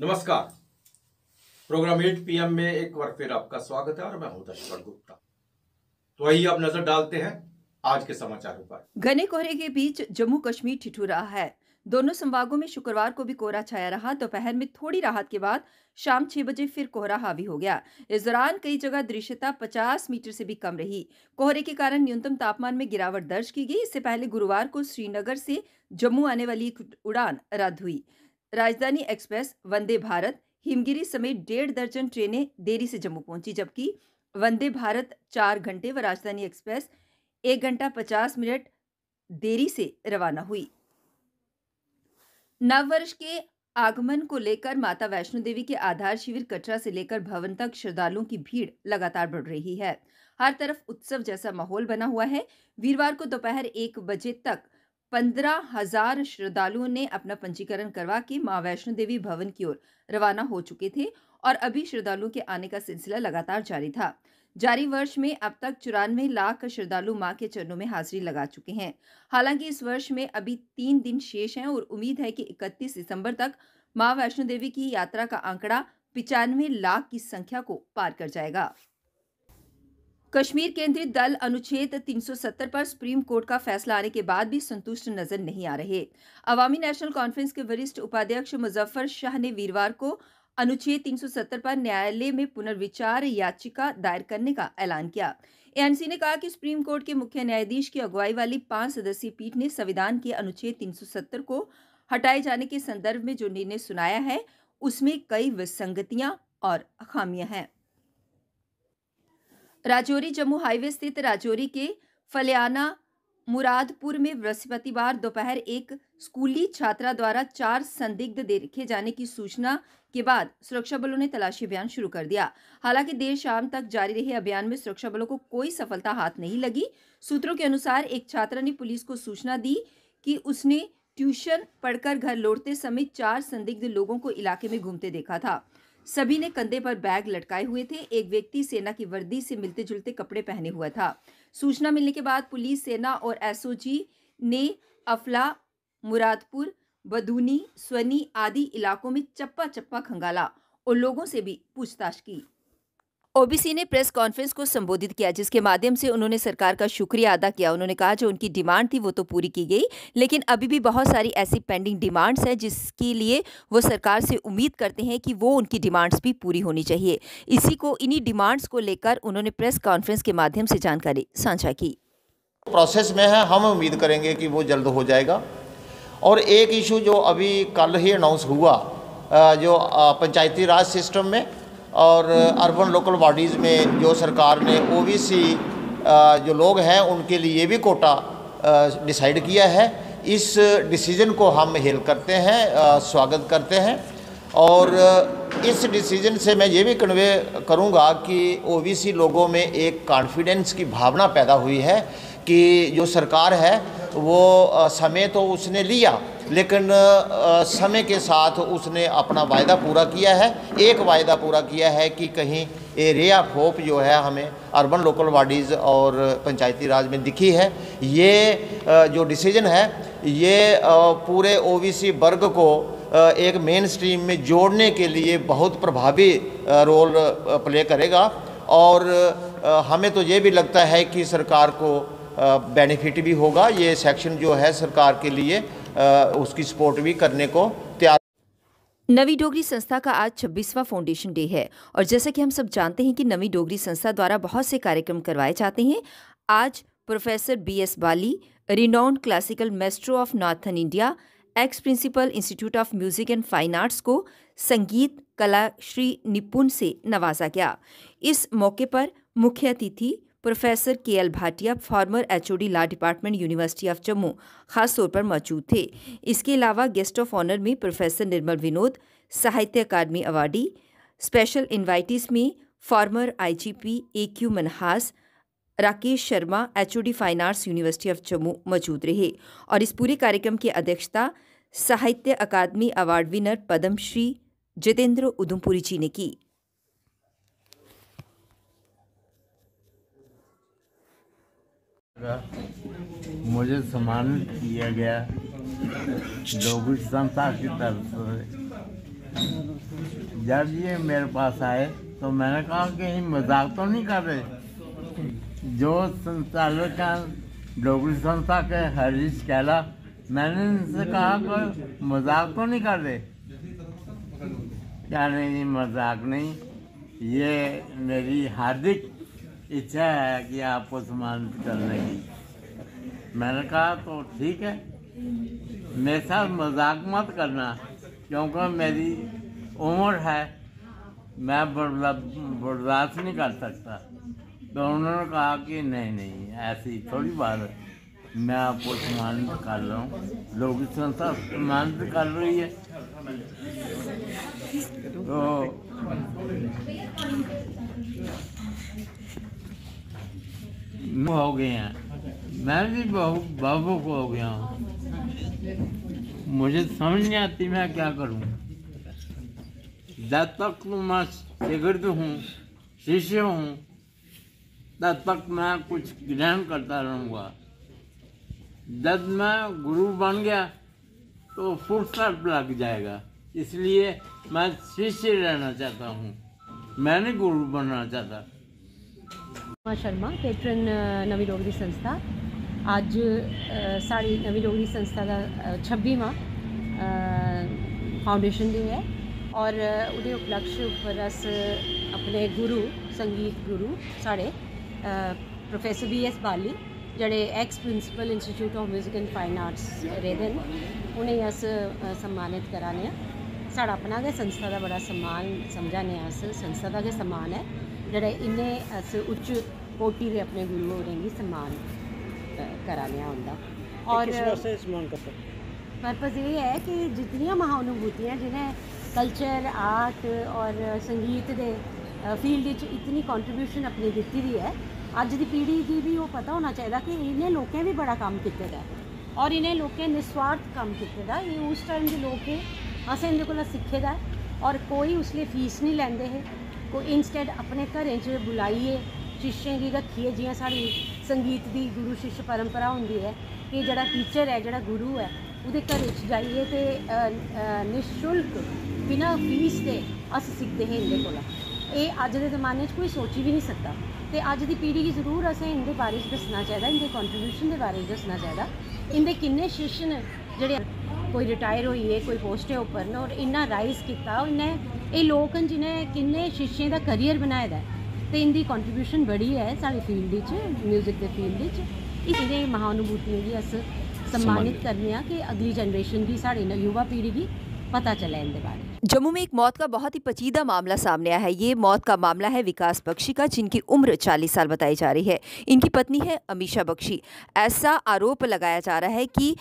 नमस्कार। Programme 8 PM में एक बार फिर आपका स्वागत है और मैं हूं दशरथ गुप्ता। तो आइए अब नजर डालते हैं आज के समाचारों पर। घने कोहरे के बीच जम्मू कश्मीर ठिठुरा है। दोनों संभागों में शुक्रवार को भी कोहरा छाया रहा। दोपहर में थोड़ी राहत के बाद शाम 6 बजे फिर कोहरा हावी हो गया। इस दौरान कई जगह दृश्यता 50 मीटर से भी कम रही। कोहरे के कारण न्यूनतम तापमान में गिरावट दर्ज की गई। इससे पहले गुरुवार को श्रीनगर से जम्मू आने वाली एक उड़ान रद्द हुई। राजधानी एक्सप्रेस, वंदे भारत, हिमगिरी समेत 1.5 दर्जन ट्रेनें देरी से जम्मू पहुंची, जबकि वंदे भारत 4 घंटे व राजधानी एक्सप्रेस 1 घंटा 50 मिनट देरी से रवाना हुई। नववर्ष के आगमन को लेकर माता वैष्णो देवी के आधार शिविर कटरा से लेकर भवन तक श्रद्धालुओं की भीड़ लगातार बढ़ रही है। हर तरफ उत्सव जैसा माहौल बना हुआ है। वीरवार को दोपहर 1 बजे तक 15,000 श्रद्धालुओं ने अपना पंजीकरण करवा के मां वैष्णो देवी भवन की ओर रवाना हो चुके थे और अभी श्रद्धालुओं के आने का सिलसिला लगातार जारी था। जारी वर्ष में अब तक 94 लाख श्रद्धालु मां के चरणों में हाजिरी लगा चुके हैं। हालांकि इस वर्ष में अभी 3 दिन शेष हैं और उम्मीद है कि 31 दिसंबर तक मां वैष्णो देवी की यात्रा का आंकड़ा 95 लाख की संख्या को पार कर जाएगा। कश्मीर केंद्रित दल अनुच्छेद 370 पर सुप्रीम कोर्ट का फैसला आने के बाद भी संतुष्ट नजर नहीं आ रहे। अवामी नेशनल कॉन्फ्रेंस के वरिष्ठ उपाध्यक्ष मुजफ्फर शाह ने वीरवार को अनुच्छेद 370 पर न्यायालय में पुनर्विचार याचिका दायर करने का ऐलान किया। एएनसी ने कहा कि सुप्रीम कोर्ट के मुख्य न्यायाधीश की अगुवाई वाली 5 सदस्यीय पीठ ने संविधान के अनुच्छेद 370 को हटाए जाने के संदर्भ में जो निर्णय सुनाया है, उसमें कई विसंगतियां और खामियां हैं। राजौरी जम्मू हाईवे स्थित राजौरी के फलियाना मुरादपुर में बृहस्पतिवार दोपहर एक स्कूली छात्रा द्वारा 4 संदिग्ध देखे जाने की सूचना के बाद सुरक्षा बलों ने तलाशी अभियान शुरू कर दिया। हालांकि देर शाम तक जारी रहे अभियान में सुरक्षा बलों को कोई सफलता हाथ नहीं लगी। सूत्रों के अनुसार एक छात्रा ने पुलिस को सूचना दी कि उसने ट्यूशन पढ़कर घर लौटते समय 4 संदिग्ध लोगों को इलाके में घूमते देखा था। सभी ने कंधे पर बैग लटकाए हुए थे। एक व्यक्ति सेना की वर्दी से मिलते जुलते कपड़े पहने हुआ था। सूचना मिलने के बाद पुलिस, सेना और एसओजी ने अफला, मुरादपुर, बदूनी, स्वनी आदि इलाकों में चप्पा चप्पा खंगाला और लोगों से भी पूछताछ की। ओबीसी ने प्रेस कॉन्फ्रेंस को संबोधित किया, जिसके माध्यम से उन्होंने सरकार का शुक्रिया अदा किया। उन्होंने कहा जो उनकी डिमांड थी वो तो पूरी की गई, लेकिन अभी भी बहुत सारी ऐसी पेंडिंग डिमांड्स हैं जिसके लिए वो सरकार से उम्मीद करते हैं कि वो उनकी डिमांड्स भी पूरी होनी चाहिए। इन्हीं डिमांड्स को लेकर उन्होंने प्रेस कॉन्फ्रेंस के माध्यम से जानकारी साझा की। प्रोसेस में है, हम उम्मीद करेंगे कि वो जल्द हो जाएगा। और एक इशू जो अभी कल ही अनाउंस हुआ, जो पंचायती राज सिस्टम में और अर्बन लोकल बॉडीज़ में जो सरकार ने ओबीसी जो लोग हैं उनके लिए भी कोटा डिसाइड किया है, इस डिसीजन को हम हेल करते हैं, स्वागत करते हैं। और इस डिसीजन से मैं ये भी कन्वे करूँगा कि ओबीसी लोगों में एक कॉन्फिडेंस की भावना पैदा हुई है कि जो सरकार है वो समय तो उसने लिया, लेकिन समय के साथ उसने अपना वायदा पूरा किया है। एक वायदा पूरा किया है कि कहीं ए रे ऑफ होप जो है हमें अर्बन लोकल बॉडीज़ और पंचायती राज में दिखी है। ये जो डिसीजन है ये पूरे ओबीसी वर्ग को एक मेन स्ट्रीम में जोड़ने के लिए बहुत प्रभावी रोल प्ले करेगा। और हमें तो ये भी लगता है कि सरकार को बेनिफिट भी होगा। ये सेक्शन जो है सरकार के लिए उसकी सपोर्ट भी करने को तैयार। नवी डोगरी संस्था का आज 26वां फाउंडेशन डे है और जैसा कि हम सब जानते हैं कि नवी डोगरी संस्था द्वारा बहुत से कार्यक्रम करवाए जाते हैं। आज professor BS Bali, renowned classical master of northern India, ex principal institute of music and fine arts को संगीत कला श्री निपुण से नवाजा गया। इस मौके पर मुख्य अतिथि professor KL Bhatia, farmer HOD law department university of Jammu, खास तौर पर मौजूद थे। इसके अलावा गेस्ट ऑफ ऑनर में प्रोफेसर निर्मल विनोद, साहित्य अकादमी अवार्डी, स्पेशल इन्वाइटीज में farmer IGP AQ Manhas, Rakesh Sharma, HOD fine arts university of Jammu मौजूद रहे। और इस पूरे कार्यक्रम की अध्यक्षता साहित्य अकादमी अवार्ड विनर पद्मश्री जितेंद्र उधमपुरी जी ने की। मुझे सम्मानित किया गया डोगरी संस्था की तरफ से जब ये मेरे पास आए तो मैंने कहा कि ये मजाक तो नहीं कर रहे। जो संचालक हैं डोगरी संस्था के हरीश कैला, मैंने इनसे कहा कि मजाक तो नहीं कर रहे। क्या नहीं, मजाक नहीं, ये मेरी हार्दिक इच्छा है कि आपको सम्मानित करने की। मैंने कहा तो ठीक है, मेरे साथ मजाक मत करना, क्योंकि मेरी उम्र है, मैं बर्दाश्त नहीं कर सकता। तो उन्होंने कहा कि नहीं, ऐसी थोड़ी बात है, मैं आपको सम्मानित कर रहा हूँ, लोग संस्था सम्मानित कर रही है। तो हो गए हैं, मैं भी बहुत भावुक हो गया हूँ। मुझे समझ नहीं आती मैं क्या करूँ। जब तक मैं शिगिर्द हूँ, शिष्य हूँ, तब तक मैं कुछ ग्रहण करता रहूँगा। जब मैं गुरु बन गया तो फुल स्टॉप लग जाएगा, इसलिए मैं शिष्य रहना चाहता हूँ, मैं नहीं गुरु बनना चाहता। शर्मा पेट्रन नवी डोगरी संस्था। अज साड़ी नवी डोगरी संस्था का 26वां फाउंडेशन डे है और उहदे उपलक्ष्य पर अस अपने गुरु संगीत गुरु साढ़े प्रोफेसर BS बाली जड़े ex principal institute of music and fine arts रेहदे न, उन्हें अस सम्मानित कराने। साढ़ा अपना गै संस्था का बड़ा सम्मान समझाने, अस संस्था का गै सम्मान है जड़े इन्हें अस उच्च कोटि के अपने गुरु होरें गी सम्मान कराने उनका। और पर्पज़ ये है कि जितनियां महाअनुभूतियां जिन्हें कल्चर आर्ट और संगीत के फील्ड इतनी कंट्रीब्यूशन अपनी दिती दी है, अज की पीढ़ी की भी वो पता होना चाहिए कि इन्हें लोगों भी बड़ा काम किया है और इन्हें लोगों निस्वार्थ काम किया। ये उस टाइम के लोग थे, असें इन्हें को सीखे दा और कोई उसलिए फीस नहीं लेंदे है, कोई इंस्टेड अपने घरें च बुलाइए शिष्यें गी रखिए। जियां साड़ी संगीत की गुरु शिष्य परंपरा होंदी है कि जड़ा टीचर है, जड़ा गुरु है, उहदे घर च जाइए तो निशुल्क बिना फीस के अस सीखते हैं इनके कोला। ये अज के जमाने कोई सोची भी नहीं सकता। तो अज की पीढ़ी की जरूर असें इनके बारे दसना चाहिए, इनके कॉन्ट्रीब्यूशन के बारे दसना चाहिए। इनके किन्ने शिष्य ने जेडे कोई रिटायर होई है, कोई पोस्टें उपर न और इन्ना राइज किया, इन्हें ये लोग न जिन्हें किन्ने शिष्यें का करियर बनाए दा है। तो इनकी कॉन्ट्रीब्यूशन बड़ी है साड़ी फील्ड म्यूजिक के फील्ड इन्हें महाअनुभूतियों की अस सम्मानित करने कि अगली जनरेशन की साड़ी युवा पीढ़ी की पता चले इनके बारे। जम्मू में एक मौत का बहुत ही पेचीदा मामला सामने आया है। ये मौत का मामला है विकास बख्शी का, जिनकी उम्र 40 साल बताई जा रही है। इनकी पत्नी है अमीशा बख्शी। ऐसा आरोप लगाया जा रहा है कि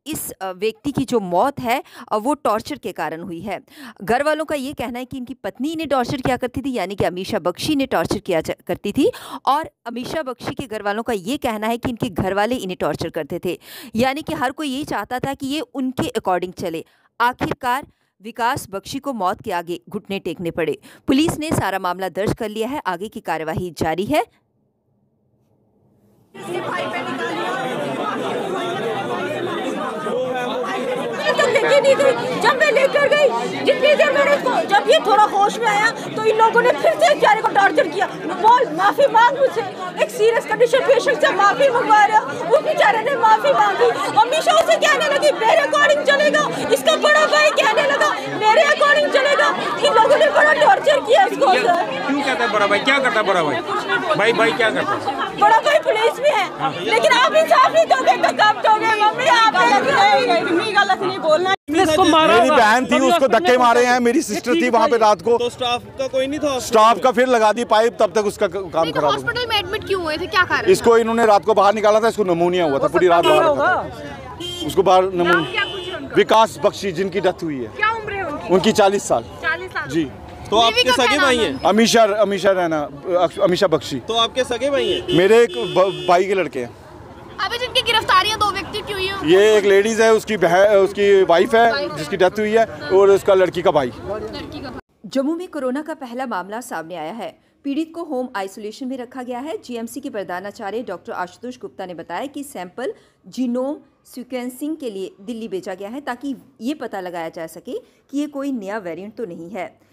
इस व्यक्ति की जो मौत है वो टॉर्चर के कारण हुई है। घर वालों का ये कहना है कि इनकी पत्नी इन्हें टॉर्चर किया करती थी, यानी कि अमीशा बख्शी ने टॉर्चर किया करती थी, और अमीशा बख्शी के घर वालों का ये कहना है कि इनके घर वाले इन्हें टॉर्चर करते थे, यानी कि हर कोई यही चाहता था कि ये उनके अकॉर्डिंग चले। आखिरकार विकास बख्शी को मौत के आगे घुटने टेकने पड़े। पुलिस ने सारा मामला दर्ज कर लिया है, आगे की कार्यवाही जारी है। जब मैं लेकर गई, जितनी देर मैंने उसको, जब ये थोड़ा होश में आया तो इन लोगों ने फिर से बेचारे को टॉर्चर किया। बोल माफी मांग मुझसे, एक सीरियस कंडीशन पेशेंट से माफी मंगवा रहा, उस बेचारे ने माफी मांगी। अमीशा उसे कहने लगी मेरे अकॉर्डिंग चलेगा, इसका बड़ा भाई कहने लगा मेरे अकॉर्डिंग चलेगा। इन लोगों ने बड़ा टॉर्चर किया इसको। क्यों कहता है बड़ा भाई? क्या करता है बड़ा भाई? भाई क्या करता है? बड़ा भाई पुलिस में है, लेकिन आप इंसाफ नहीं दोगे तो कब दोगे? मम्मी आप गलत नहीं बोलना। मेरी बहन थी, उसको धक्के मारे हैं, मेरी सिस्टर थी वहाँ पे रात को। तो स्टाफ का कोई नहीं था? स्टाफ का फिर लगा दी पाइप, तब तक उसका काम खराब। हॉस्पिटल में एडमिट क्यों हुए थे, क्या कारण? इसको इन्होंने रात को बाहर निकाला था, इसको नमूनिया हुआ था, पूरी रात बाहर रखा था उसको बाहर। नमूनिया विकास बख्शी, जिनकी डेथ हुई है। क्या उम्र है उनकी? 40 साल जी। तो आपके सगे भाई हैं? अमीशा रैना, अमीशा बख्शी। तो आपके सगे भाई हैं? मेरे एक भाई के लड़के हैं। अभी जिनकी गिरफ्तारियां 2 व्यक्ति की हुई है, ये एक लेडीज है, उसकी वाइफ है जिसकी डेथ हुई है, और उसका लड़की का भाई। जम्मू में कोरोना का पहला मामला सामने आया है। पीड़ित को होम आइसोलेशन में रखा गया है। जीएमसी के प्रधानाचार्य डॉक्टर आशुतोष गुप्ता ने बताया कि सैंपल जीनोम सीक्वेंसिंग के लिए दिल्ली भेजा गया है ताकि ये पता लगाया जा सके कि ये कोई नया वेरिएंट तो नहीं है।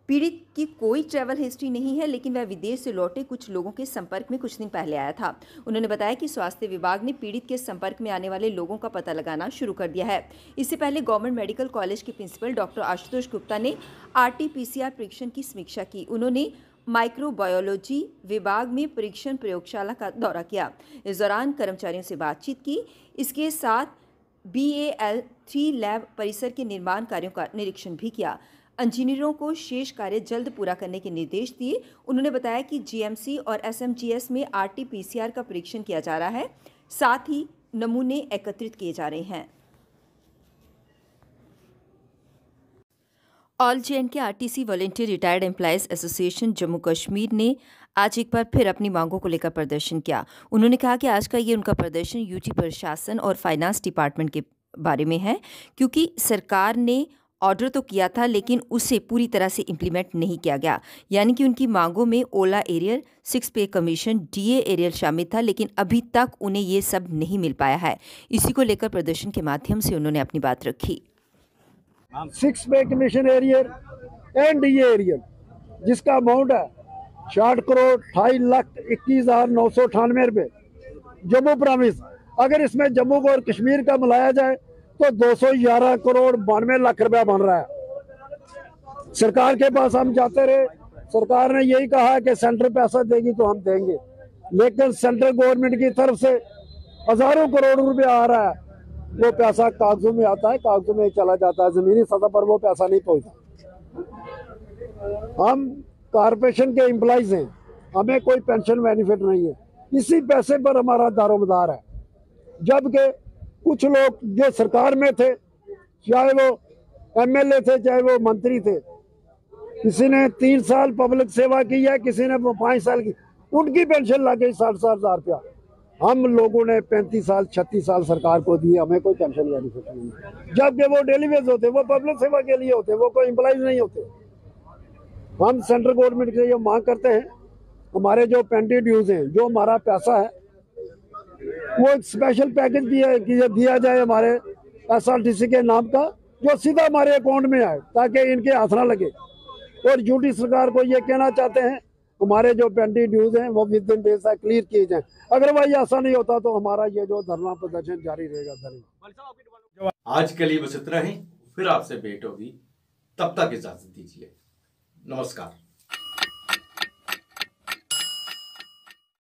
पीड़ित की कोई ट्रैवल हिस्ट्री नहीं है, लेकिन वह विदेश से लौटे कुछ लोगों के संपर्क में कुछ दिन पहले आया था। उन्होंने बताया कि स्वास्थ्य विभाग ने पीड़ित के संपर्क में आने वाले लोगों का पता लगाना शुरू कर दिया है। इससे पहले गवर्नमेंट मेडिकल कॉलेज के प्रिंसिपल डॉक्टर आशुतोष गुप्ता ने RT-PCR परीक्षण की समीक्षा की। उन्होंने माइक्रोबायोलॉजी विभाग में परीक्षण प्रयोगशाला का दौरा किया। इस दौरान कर्मचारियों से बातचीत की। इसके साथ BAL-3 लैब परिसर के निर्माण कार्यों का निरीक्षण भी किया। इंजीनियरों को शेष कार्य जल्द पूरा करने के निर्देश दिए। उन्होंने बताया कि GMC और SMGS में RT-PCR का परीक्षण किया जा रहा है, साथ ही नमूने एकत्रित किए जा रहे हैं। All JNK RTC volunteer retired employees association Jammu Kashmir ने आज एक बार फिर अपनी मांगों को लेकर प्रदर्शन किया। उन्होंने कहा कि आज का ये उनका प्रदर्शन UT प्रशासन और फाइनेंस डिपार्टमेंट के बारे में है, क्योंकि सरकार ने ऑर्डर तो किया था लेकिन उसे पूरी तरह से इम्प्लीमेंट नहीं किया गया। यानी कि उनकी मांगों में ओला एरियर, 6 पे कमीशन, DA एरियर शामिल था, लेकिन अभी तक उन्हें ये सब नहीं मिल पाया है। इसी को लेकर प्रदर्शन के माध्यम से उन्होंने अपनी बात रखी। 6 पे commission arrear and DA arrear जिसका अमाउंट है 60,28,21,998 रुपये जम्मू प्रॉमिस, अगर इसमें जम्मू को और कश्मीर का मिलाया जाए तो 211,92,00,000 रुपया बन रहा है। सरकार के पास हम जाते रहे, सरकार ने यही कहा कि सेंटर पैसा देगी तो हम देंगे, लेकिन सेंट्रल गवर्नमेंट की तरफ से हजारों करोड़ रुपया आ रहा है। वो पैसा कागजों में आता है, कागजों में चला जाता है, जमीनी सतह पर वो पैसा नहीं पहुंचता। हम कारपोरेशन के एम्प्लॉइज हैं, हमें कोई पेंशन बेनिफिट नहीं है, इसी पैसे पर हमारा दारोमदार है। जबकि कुछ लोग जो सरकार में थे, चाहे वो MLA थे चाहे वो मंत्री थे, किसी ने 3 साल पब्लिक सेवा की है, किसी ने 5 साल की, उनकी पेंशन लग गई 60,000 रुपया। हम लोगों ने 35 साल 36 साल सरकार को दिए, हमें कोई पेंशन बेनिफिट नहीं है। जबकि वो डेली वेज होते, वो पब्लिक सेवा के लिए होते, वो कोई एम्प्लॉइज नहीं होते। हम सेंट्रल गवर्नमेंट से ये मांग करते हैं, हमारे जो पेंटी ड्यूज हैं, जो हमारा पैसा है, वो एक स्पेशल पैकेज दिया जाए हमारे SRTC के नाम का, जो सीधा हमारे अकाउंट में आए ताकि इनके हाथ ना लगे। और यूटी सरकार को ये कहना चाहते हैं, हमारे जो पेंटी ड्यूज हैं वो विद इन डेज क्लियर किए जाएं। अगर वही ऐसा नहीं होता तो हमारा ये जो धरना प्रदर्शन जारी रहेगा। धन्यवाद। आज के लिए बस इतना ही, फिर आपसे भेंट होगी, तब तक इजाजत दीजिए। नमस्कार।